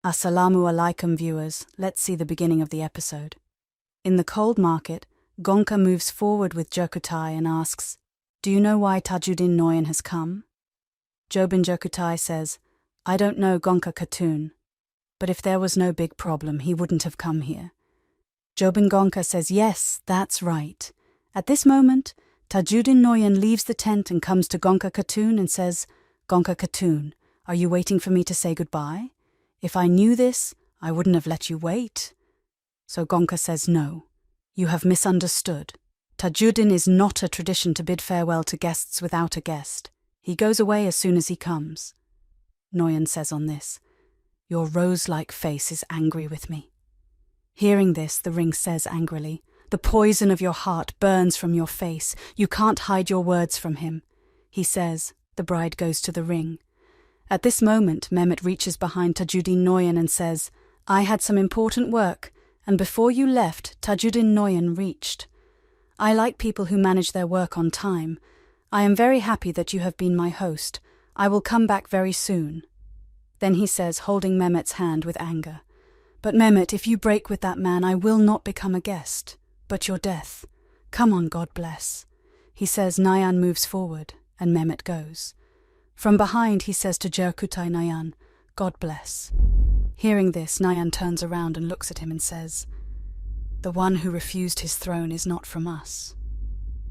Assalamu alaikum viewers, let's see the beginning of the episode. In the cold market, Gonca moves forward with Jokutai and asks, "Do you know why Tajuddin Noyan has come?" Jobin Jokutai says, "I don't know Gonca Khatun, but if there was no big problem, he wouldn't have come here." Jobin Gonca says, "Yes, that's right." At this moment, Tajuddin Noyan leaves the tent and comes to Gonca Khatun and says, "Gonca Khatun, are you waiting for me to say goodbye? If I knew this, I wouldn't have let you wait." So Gonca says, "No, you have misunderstood. Tajuddin is not a tradition to bid farewell to guests without a guest. He goes away as soon as he comes." Noyan says on this, "Your rose-like face is angry with me." Hearing this, the ring says angrily, "The poison of your heart burns from your face. You can't hide your words from him." He says, the bride goes to the ring. At this moment, Mehmet reaches behind Tajuddin Noyan and says, "I had some important work, and before you left, Tajuddin Noyan reached. I like people who manage their work on time. I am very happy that you have been my host. I will come back very soon." Then he says, holding Mehmet's hand with anger, "But Mehmet, if you break with that man, I will not become a guest, but your death. Come on, God bless." He says. Nayan moves forward, and Mehmet goes. From behind, he says to Jokutai Nayan, "God bless." Hearing this, Nayan turns around and looks at him and says, "The one who refused his throne is not from us."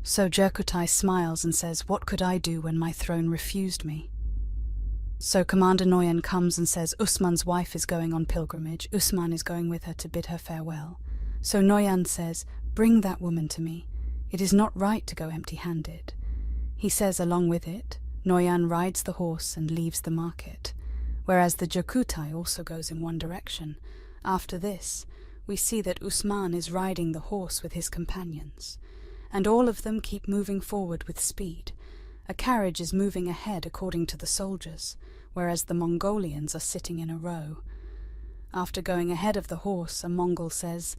So Jokutai smiles and says, "What could I do when my throne refused me?" So Commander Noyan comes and says Usman's wife is going on pilgrimage. Usman is going with her to bid her farewell. So Noyan says, "Bring that woman to me. It is not right to go empty-handed." He says along with it, Noyan rides the horse and leaves the market, whereas the Jokutai also goes in one direction. After this, we see that Usman is riding the horse with his companions, and all of them keep moving forward with speed. A carriage is moving ahead according to the soldiers, whereas the Mongolians are sitting in a row. After going ahead of the horse, a Mongol says,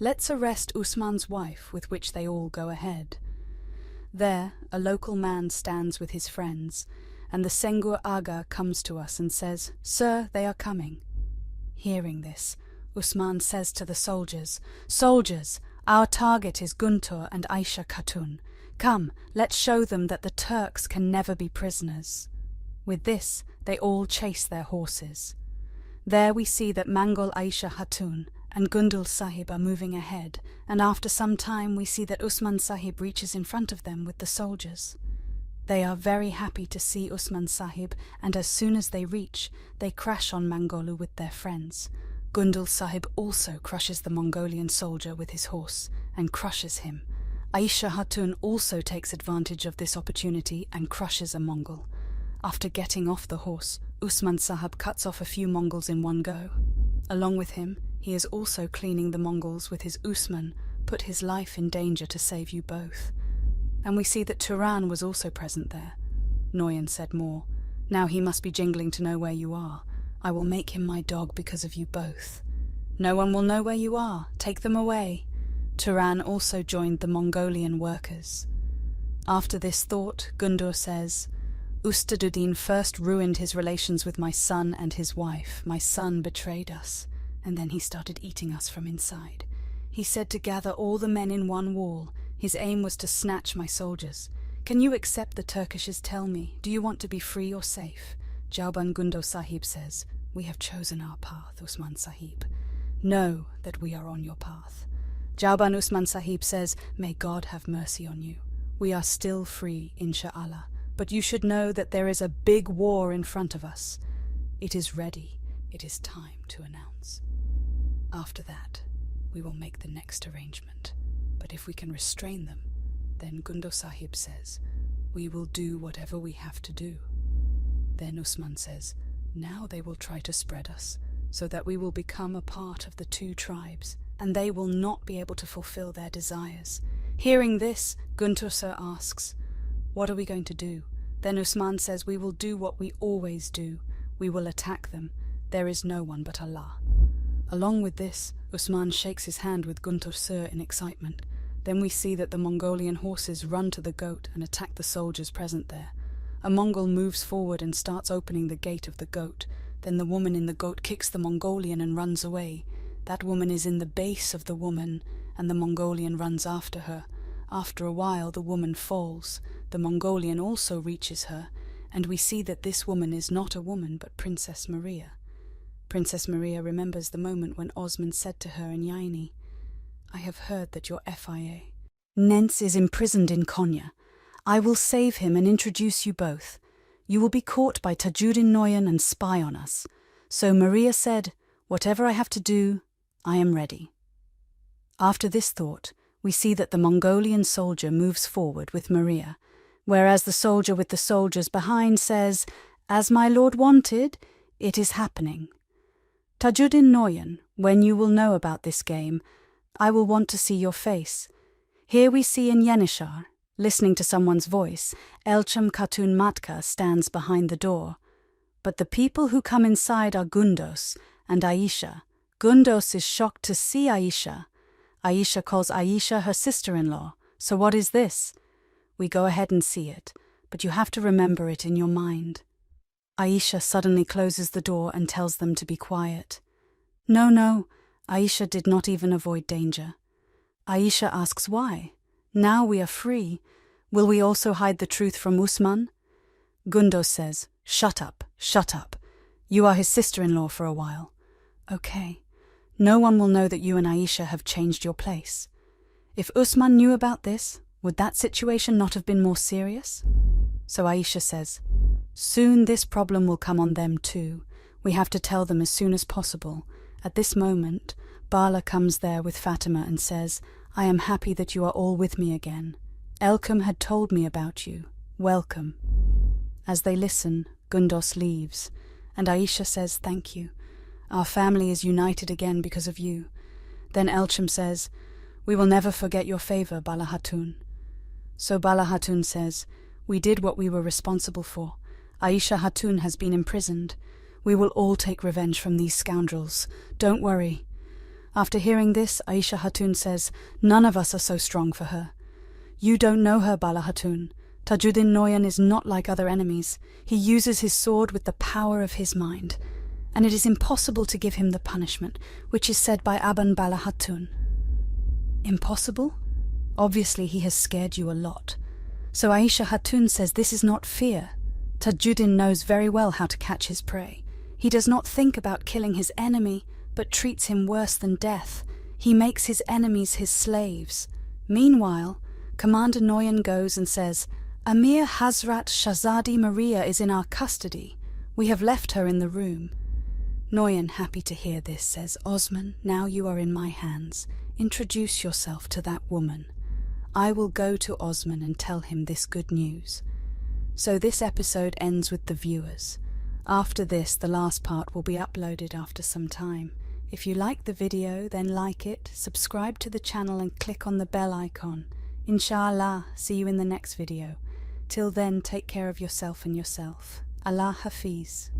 "Let's arrest Usman's wife," with which they all go ahead. There, a local man stands with his friends, and the Sengur Aga comes to us and says, "Sir, they are coming." Hearing this, Usman says to the soldiers, "Soldiers, our target is Guntur and Aisha Khatun. Come, let's show them that the Turks can never be prisoners." With this, they all chase their horses. There we see that Mangol Aisha Khatun and Gundul Sahib are moving ahead, and after some time we see that Usman Sahib reaches in front of them with the soldiers. They are very happy to see Usman Sahib, and as soon as they reach, they crash on Mangolu with their friends. Gundul Sahib also crushes the Mongolian soldier with his horse, and crushes him. Aisha Khatun also takes advantage of this opportunity and crushes a Mongol. After getting off the horse, Usman Sahib cuts off a few Mongols in one go. Along with him, he is also cleaning the Mongols with his Usman, put his life in danger to save you both. And we see that Turan was also present there. Noyan said more, "Now he must be jingling to know where you are. I will make him my dog because of you both. No one will know where you are. Take them away." Turan also joined the Mongolian workers. After this thought, Gundur says, "Ustaduddin first ruined his relations with my son and his wife. My son betrayed us, and then he started eating us from inside. He said to gather all the men in one wall. His aim was to snatch my soldiers. Can you accept the Turkishes? Tell me, do you want to be free or safe?" Jauban Gundo Sahib says, "We have chosen our path, Usman Sahib. Know that we are on your path." Jauban Usman Sahib says, "May God have mercy on you. We are still free, insha'Allah, but you should know that there is a big war in front of us. It is ready. It is time to announce. After that, we will make the next arrangement. But if we can restrain them, then Gundo Sahib says, we will do whatever we have to do." Then Usman says, "Now they will try to spread us, so that we will become a part of the two tribes, and they will not be able to fulfill their desires." Hearing this, Guntur Sir asks, "What are we going to do?" Then Usman says, "We will do what we always do. We will attack them. There is no one but Allah." Along with this, Usman shakes his hand with Guntur Sir in excitement. Then we see that the Mongolian horses run to the goat and attack the soldiers present there. A Mongol moves forward and starts opening the gate of the goat. Then the woman in the goat kicks the Mongolian and runs away. That woman is in the base of the woman, and the Mongolian runs after her. After a while, the woman falls. The Mongolian also reaches her, and we see that this woman is not a woman but Princess Maria. Princess Maria remembers the moment when Osman said to her in Yaini, "I have heard that your FIA. Nence is imprisoned in Konya. I will save him and introduce you both. You will be caught by Tajuddin Noyan and spy on us." So Maria said, "Whatever I have to do, I am ready." After this thought, we see that the Mongolian soldier moves forward with Maria, whereas the soldier with the soldiers behind says, "As my lord wanted, it is happening." Tajuddin Noyan, when you will know about this game, I will want to see your face. Here we see in Yenishar, listening to someone's voice, Elcham Khatun Matka stands behind the door. But the people who come inside are Gundos and Aisha. Gundos is shocked to see Aisha. Aisha calls Aisha her sister-in-law. So what is this? We go ahead and see it, but you have to remember it in your mind. Aisha suddenly closes the door and tells them to be quiet. No, Aisha did not even avoid danger. Aisha asks why. Now we are free. Will we also hide the truth from Osman? Gundos says, shut up. You are his sister-in-law for a while. Okay. No one will know that you and Aisha have changed your place. If Osman knew about this, would that situation not have been more serious? So Aisha says, soon this problem will come on them too. We have to tell them as soon as possible. At this moment, Bala comes there with Fatima and says, I am happy that you are all with me again. Elkum had told me about you. Welcome. As they listen, Gundos leaves, and Aisha says, thank you. Our family is united again because of you. Then Elcham says, we will never forget your favor, Bala Hatun. So Bala Hatun says, we did what we were responsible for. Aisha Hatun has been imprisoned. We will all take revenge from these scoundrels. Don't worry. After hearing this, Aisha Hatun says, none of us are so strong for her. You don't know her, Bala Hatun. Tajuddin Noyan is not like other enemies. He uses his sword with the power of his mind, and it is impossible to give him the punishment, which is said by Aban Bala Hatun. Impossible? Obviously he has scared you a lot. So Aisha Hatun says this is not fear. Tajuddin knows very well how to catch his prey. He does not think about killing his enemy, but treats him worse than death. He makes his enemies his slaves. Meanwhile, Commander Noyan goes and says, Amir Hazrat Shahzadi Maria is in our custody. We have left her in the room. Noyan, happy to hear this, says, Osman, now you are in my hands. Introduce yourself to that woman. I will go to Osman and tell him this good news. So this episode ends with the viewers. After this, the last part will be uploaded after some time. If you like the video, then like it, subscribe to the channel and click on the bell icon. Inshallah, see you in the next video. Till then, take care of yourself and yourself. Allah Hafiz.